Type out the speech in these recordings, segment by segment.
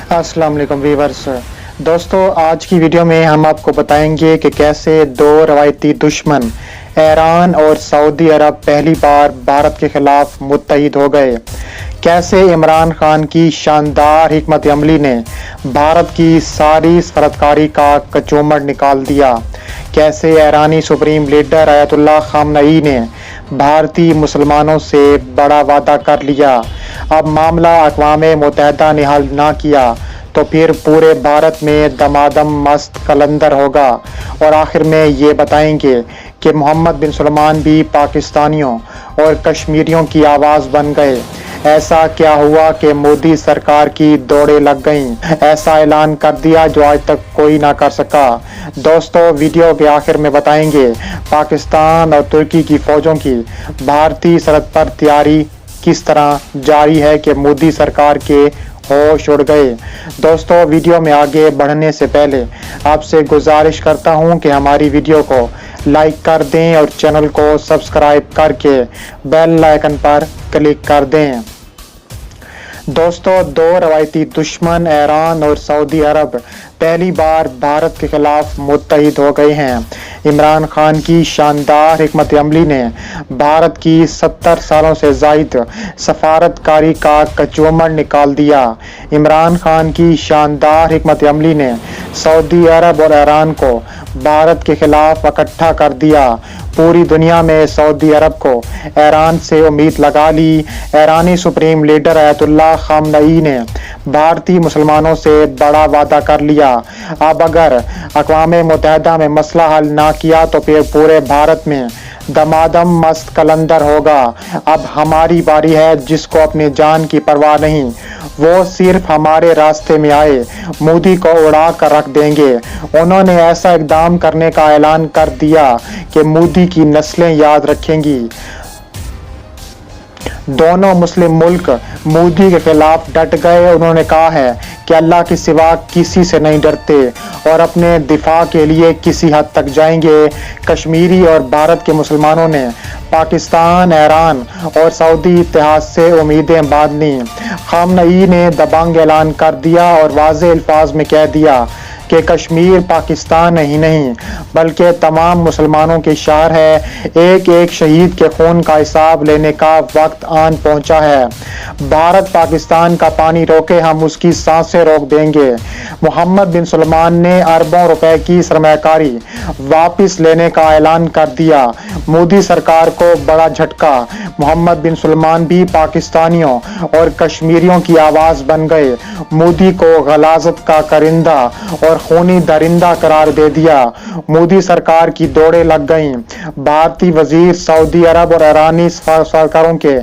अस्सलाम वालेकुम व्यूअर्स। दोस्तों, आज की वीडियो में हम आपको बताएंगे कि कैसे दो रवायती दुश्मन ईरान और सऊदी अरब पहली बार भारत के खिलाफ मुत्तहिद हो गए। कैसे इमरान खान की शानदार हिकमत अमली ने भारत की सारी सफारतकारी का कचूमर निकाल दिया। कैसे ईरानी सुप्रीम लीडर आयतुल्लाह खामनई ने भारतीय मुसलमानों से बड़ा वादा कर लिया। अब मामला अक़वाम मुत्तहिदा ने हल ना किया तो फिर पूरे भारत में दमादम मस्त कलंदर होगा। और आखिर में ये बताएंगे कि मोहम्मद बिन सलमान भी पाकिस्तानियों और कश्मीरियों की आवाज़ बन गए। ऐसा क्या हुआ कि मोदी सरकार की दौड़ें लग गईं? ऐसा ऐलान कर दिया जो आज तक कोई ना कर सका। दोस्तों, वीडियो के आखिर में बताएंगे पाकिस्तान और तुर्की की फौजों की भारतीय सरहद पर तैयारी किस तरह जारी है कि मोदी सरकार के होश उड़ गए। दोस्तों, वीडियो में आगे बढ़ने से पहले आपसे गुजारिश करता हूं कि हमारी वीडियो को लाइक कर दें और चैनल को सब्सक्राइब करके बेल आइकन पर क्लिक कर दें। दोस्तों, दो रवायती दुश्मन ईरान और सऊदी अरब पहली बार भारत के खिलाफ मुत्तहिद हो गए हैं। इमरान खान की शानदार हिकमत अमली ने भारत की 70 सालों से जायद सफारतकारी का कचूमर निकाल दिया। इमरान खान की शानदार हिकमत अमली ने सऊदी अरब और ईरान को भारत के खिलाफ इकट्ठा कर दिया। पूरी दुनिया में सऊदी अरब को ईरान से उम्मीद लगा ली। ईरानी सुप्रीम लीडर आयतुल्लाह खामनई ने भारतीय मुसलमानों से बड़ा वादा कर लिया। अब अगर अक़वाम मुत्तहिदा में मसला हल ना किया तो फिर पूरे भारत में दमादम मस्त कलंदर होगा। अब हमारी बारी है। जिसको अपनी जान की परवाह नहीं, वो सिर्फ हमारे रास्ते में आए मोदी को उड़ा कर रख देंगे। उन्होंने ऐसा इकदाम करने का ऐलान कर दिया कि मोदी की नस्लें याद रखेंगी। दोनों मुस्लिम मुल्क मोदी के खिलाफ डट गए। उन्होंने कहा है कि अल्लाह के सिवा किसी से नहीं डरते और अपने दिफा के लिए किसी हद तक जाएंगे। कश्मीरी और भारत के मुसलमानों ने पाकिस्तान, ईरान और सऊदी इत्तेहाद से उम्मीदें बांध लीं। खामनई ने दबंग ऐलान कर दिया और वाज़ेह अल्फाज में कह दिया कि कश्मीर पाकिस्तान ही नहीं बल्कि तमाम मुसलमानों के शहर है। एक एक शहीद के खून का हिसाब लेने का वक्त आन पहुंचा है। भारत पाकिस्तान का पानी रोके, हम उसकी सांसें रोक देंगे। मोहम्मद बिन सलमान ने अरबों रुपए की सरमायाकारी वापस लेने का ऐलान कर दिया। मोदी सरकार को बड़ा झटका। मोहम्मद बिन सलमान भी पाकिस्तानियों और कश्मीरियों की आवाज़ बन गए। मोदी को गलाजत का करिंदा और खूनी दरिंदा करार दे दिया। मोदी सरकार की दौड़ें लग गईं। भारतीय वजीर सऊदी अरब और ईरानी सरकारों के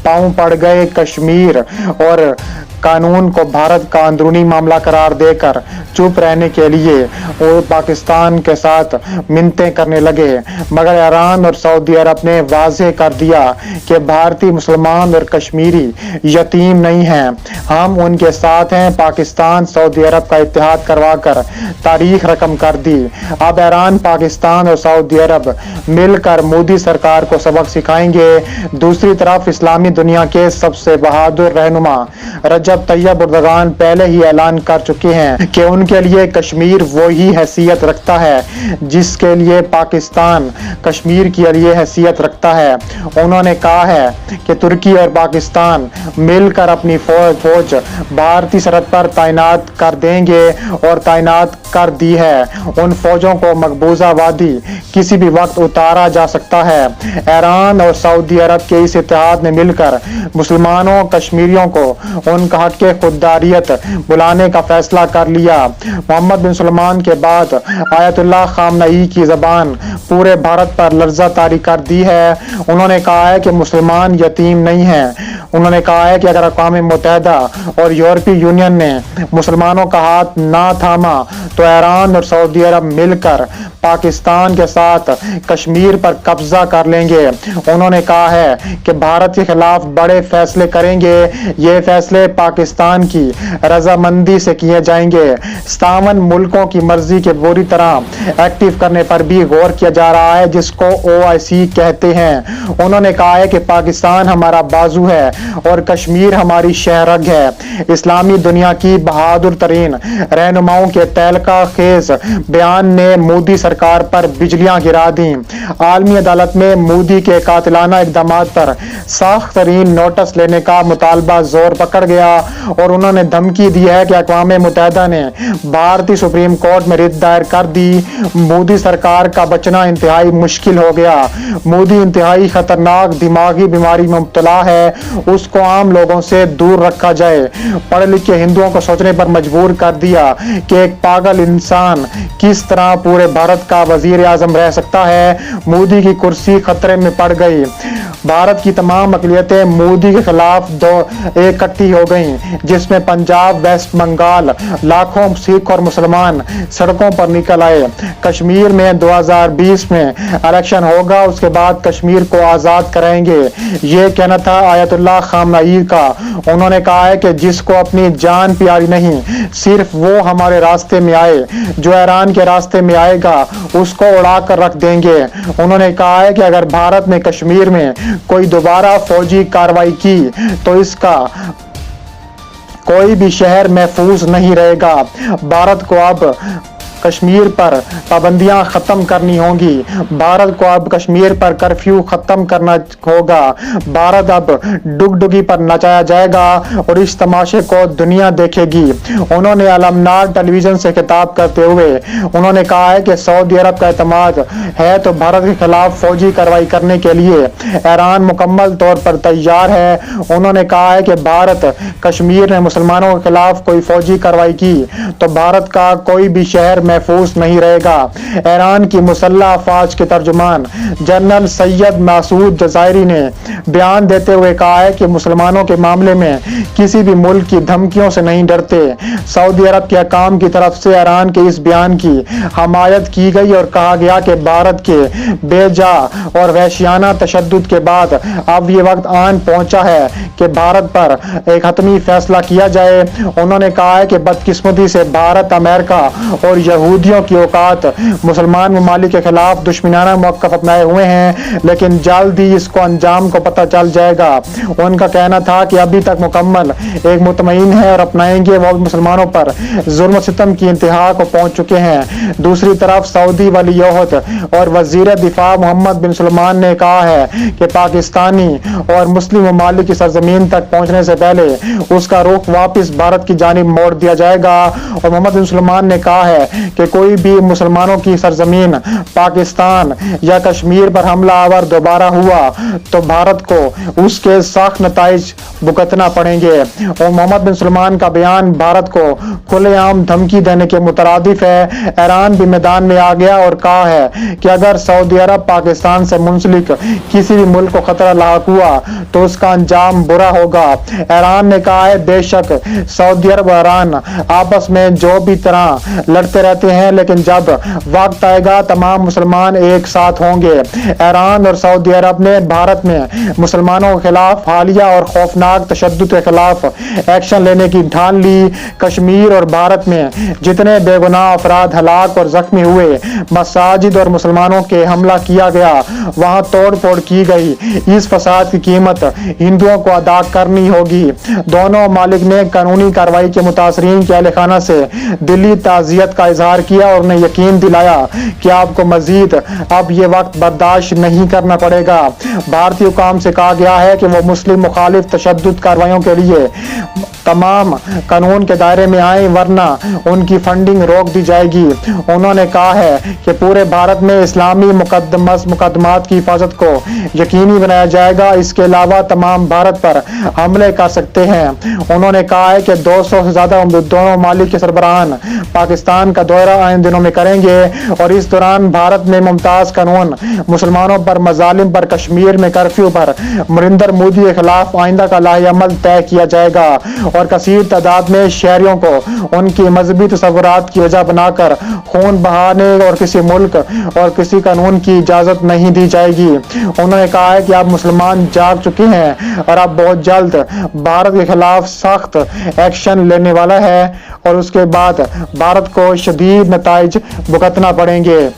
पांव पड़ गए। कश्मीर और कानून को भारत का अंदरूनी मामला करार देकर चुप रहने के लिए वो पाकिस्तान के साथ मिन्नतें करने लगे। मगर ईरान और सऊदी अरब ने वाज़ेह कर दिया कि भारतीय मुसलमान और कश्मीरी यतीम नहीं हैं, हम उनके साथ हैं। पाकिस्तान सऊदी अरब का इत्तेहाद करवाकर तारीख रकम कर दी। अब ईरान, पाकिस्तान और सऊदी अरब मिलकर मोदी सरकार को सबक सिखाएंगे। दूसरी तरफ इस्लामी दुनिया के सबसे बहादुर रहनुमा रजब तैयब एर्दोगान पहले ही ऐलान कर चुके हैं कि उनके लिए कश्मीर वही हैसियत रखता है जिसके लिए पाकिस्तान कश्मीर के लिए हैसियत रखता है। उन्होंने कहा है कि तुर्की और पाकिस्तान मिलकर अपनी फौज भारतीय सरहद पर तैनात कर देंगे और तैनात कर दी है। उन फौजों को मकबूजा वादी किसी भी वक्त उतारा जा सकता है। ईरान और सऊदी अरब के इस इत्तेहाद ने मिलकर मुसलमानों, कश्मीरियों को उनका हक के खुददारियत बुलाने का फैसला कर लिया। मोहम्मद बिन सलमान के बाद आयतुल्लाह खामनई की ज़बान पूरे भारत पर लर्जा तारी कर दी है। उन्होंने कहा है कि मुसलमान यतीम नहीं है। उन्होंने कहा है कि अगर अक़वाम मुत्तहिदा और यूरोपीय यूनियन ने मुसलमानों का हाथ ना थामा तो ईरान और सऊदी अरब मिलकर पाकिस्तान के साथ कश्मीर पर कब्जा कर लेंगे। उन्होंने कहा है कि भारत के खिलाफ बड़े फैसले करेंगे। ये फैसले पाकिस्तान की रजामंदी से किए जाएंगे। 57 मुल्कों की मर्जी के बुरी तरह एक्टिव करने पर भी गौर किया जा रहा है, जिसको OIC कहते हैं। उन्होंने कहा है कि पाकिस्तान हमारा बाजू है और कश्मीर हमारी शहरग है। इस्लामी दुनिया की बहादुर तरीन रहनुमाओं के तहलका खेज बयान ने मोदी सरकार पर बिजलियां गिरा दी। आलमी अदालत में मोदी के कातिलाना इक़दामात पर सख्त तरीन नोटिस लेने का मुतालबा जोर पकड़ गया और उन्होंने धमकी दी है कि अक़वाम मुत्तहिदा ने भारतीय सुप्रीम कोर्ट में रिट दायर कर दी। मोदी सरकार का बचना इंतहाई मुश्किल हो गया। मोदी इंतहाई खतरनाक दिमागी बीमारी में मुब्तला है, उसको आम लोगों से दूर रखा जाए। पढ़े लिखे हिंदुओं को सोचने पर मजबूर कर दिया कि एक पागल इंसान किस तरह पूरे भारत का वजीर आजम रह सकता है। मोदी की कुर्सी खतरे में पड़ गई। भारत की तमाम अक़लियतें मोदी के खिलाफ इकट्ठी हो गईं, जिसमें पंजाब, वेस्ट बंगाल लाखों सिख और मुसलमान सड़कों पर निकल आए। कश्मीर में 2020 में इलेक्शन होगा, उसके बाद कश्मीर को आज़ाद कराएंगे, ये कहना था आयतुल्लाह खामनई का। उन्होंने कहा है कि जिसको अपनी जान प्यारी नहीं, सिर्फ वो हमारे रास्ते में आए, जो ईरान के रास्ते में आएगा उसको उड़ा कर रख देंगे। उन्होंने कहा है कि अगर भारत ने कश्मीर में कोई दोबारा फौजी कार्रवाई की तो इसका कोई भी शहर महफूज नहीं रहेगा। भारत को अब कश्मीर पर पाबंदियां खत्म करनी होंगी। भारत को अब कश्मीर पर कर्फ्यू खत्म करना होगा। भारत अब डुगडुगी पर नचाया जाएगा और इस तमाशे को दुनिया देखेगी। उन्होंने अलमनार टेलीविजन से खिताब करते हुए उन्होंने कहा है कि सऊदी अरब का एतमाद है तो भारत के खिलाफ फौजी कार्रवाई करने के लिए ईरान मुकम्मल तौर पर तैयार है। उन्होंने कहा है कि भारत कश्मीर में मुसलमानों के खिलाफ कोई फौजी कार्रवाई की तो भारत का कोई भी शहर महफूज नहीं रहेगा। ईरान की मुसल्लह अफवाज के तर्जुमान जनरल सैयद मसूद जज़ायरी ने बयान देते हुए कहा है कि मुसलमानों के मामले में किसी भी मुल्क की धमकियों से नहीं डरते। सऊदी अरब के हकाम की तरफ से ईरान के इस बयान की हमायत की गई और कहा गया कि भारत के बेजा और वहशियाना तशद्दुद के बाद अब ये वक्त आन पहुंचा है कि भारत पर एक हतमी फैसला किया जाए। उन्होंने कहा है कि बदकिस्मती से भारत, अमेरिका और यहूदियों की औकात मुसलमान ममालिक के खिलाफ दुश्मनाना मौक़िफ़ अपनाए हुए हैं, लेकिन जल्द ही इसको अंजाम को पता चल जाएगा। उनका कहना था कि अभी तक मुकम्मल एक मुतमईन है और अपनाएंगे वो मुसलमानों पर जुल्म सितम की इंतहा को पहुंच चुके हैं। दूसरी तरफ सऊदी वलीअहद और वजीर दिफा मोहम्मद बिन सलमान ने कहा है कि पाकिस्तानी और मुस्लिम ममालिक की सरजमीन तक पहुंचने से पहले उसका रुख वापस भारत की जानिब मोड़ दिया जाएगा। और मोहम्मद बिन सलमान ने कहा है कि कोई भी मुसलमानों की सरजमीन पाकिस्तान या कश्मीर पर हमला आवर दोबारा हुआ तो भारत को उसके सख्त नताइज भुगतना पड़ेंगे। और मोहम्मद बिन सलमान का बयान भारत को खुलेआम धमकी देने के मुतरादिफ है। ईरान भी मैदान में आ गया और कहा है कि अगर सऊदी अरब पाकिस्तान से मुंसलिक किसी भी मुल्क को खतरा लाक हुआ तो उसका अंजाम बुरा होगा। ईरान ने कहा है बेशक सऊदी अरब और ईरान आपस में जो भी तरह लड़ते रहते हैं, लेकिन जब वक्त आएगा तमाम मुसलमान एक साथ होंगे। ईरान और सऊदी अरब ने भारत में मुसलमानों के खिलाफ हालिया और खौफनाक तशद्दुद के खिलाफ एक्शन लेने की ठान ली। कश्मीर और भारत में जितने बेगुनाह अफराद हलाक और जख्मी हुए, मसाजिद और मुसलमानों के हमला किया गया, वहां तोड़ फोड़ की गई, इस फसाद की कीमत हिंदुओं को अदा करनी होगी। दोनों मालिक ने कानूनी कार्रवाई के मुतासरीन के अहल खाना से दिली ताज़ियत का इजहार किया और उन्हें यकीन दिलाया कि आपको मजीद अब ये वक्त बर्दाश्त नहीं करना पड़ेगा। भारतीय हुकाम से कहा गया है कि वो मुस्लिम मुखालिफ तशद्दुद कार्रवाइयों के लिए तमाम कानून के दायरे में आए, वरना उनकी फंडिंग रोक दी जाएगी। उन्होंने कहा है कि पूरे भारत में इस्लामी मुकदमात की हिफाजत को यकीनी बनाया जाएगा। इसके अलावा तमाम भारत पर हमले कर सकते हैं। उन्होंने कहा है कि 200 से ज्यादा दोनों ममालिक के सरबराहान पाकिस्तान का दौरा आए दिनों में करेंगे और इस दौरान भारत में मुमताज कानून मुसलमानों पर, मजालिम पर, कश्मीर में कर्फ्यू पर नरेंद्र मोदी के खिलाफ आइंदा का लाहे अमल तय किया जाएगा। اور کثیر تعداد میں شہریوں کو ان کی مذہبی تصورات کی وجہ بنا کر خون بہانے اور کسی ملک اور کسی قانون کی اجازت نہیں دی جائے گی۔ انہوں نے کہا ہے کہ اب مسلمان جاگ چکے ہیں اور اب بہت جلد بھارت کے خلاف سخت ایکشن لینے والا ہے اور اس کے بعد بھارت کو شدید نتائج بھگتنا پڑیں گے۔